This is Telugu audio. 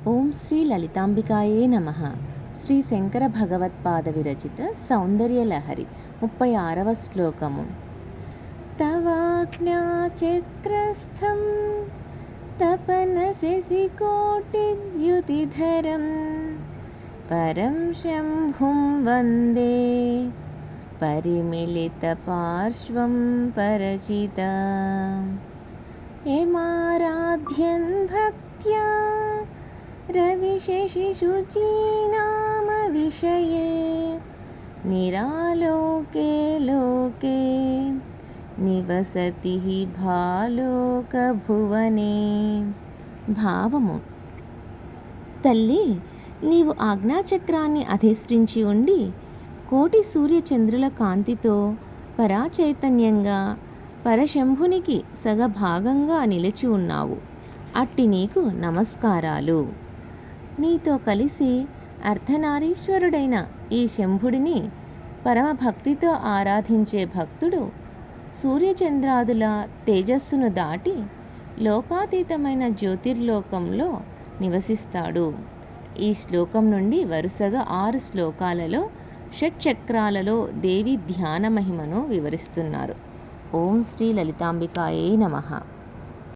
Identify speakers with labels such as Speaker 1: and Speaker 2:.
Speaker 1: ఓం శ్రీ లలితాంబికాయే నమః. శ్రీ శంకర భగవత్పాద విరచిత సౌందర్యలహరి 36వ శ్లోకము. తవాజ్ఞాచక్రస్థం తపన శశికోటిద్యుతిధరం పరం శంభుం వందే పరిమిళిత పార్శ్వం పరచిత యమారాధ్యన్ భక్త్యా రవిశశిశుచీనామ విషయే నిరాలోకే లోకే నివసతి భాలోక భువనే. భావము: తల్లి, నీవు ఆజ్ఞాచక్రాన్ని అధిష్ఠించి ఉండి కోటి సూర్యచంద్రుల కాంతితో పరాచైతన్యంగా పరశంభునికి సగభాగంగా నిలిచి ఉన్నావు. అట్టి నీకు నమస్కారాలు. నీతో కలిసి అర్ధనారీశ్వరుడైన ఈ శంభుడిని పరమభక్తితో ఆరాధించే భక్తుడు సూర్యచంద్రాదుల తేజస్సును దాటి లోకాతీతమైన జ్యోతిర్లోకంలో నివసిస్తాడు. ఈ శ్లోకం నుండి వరుసగా 6 శ్లోకాలలో షట్చక్రాలలో దేవి ధ్యాన మహిమను వివరిస్తున్నారు. ఓం శ్రీ లలితాంబికాయే నమః.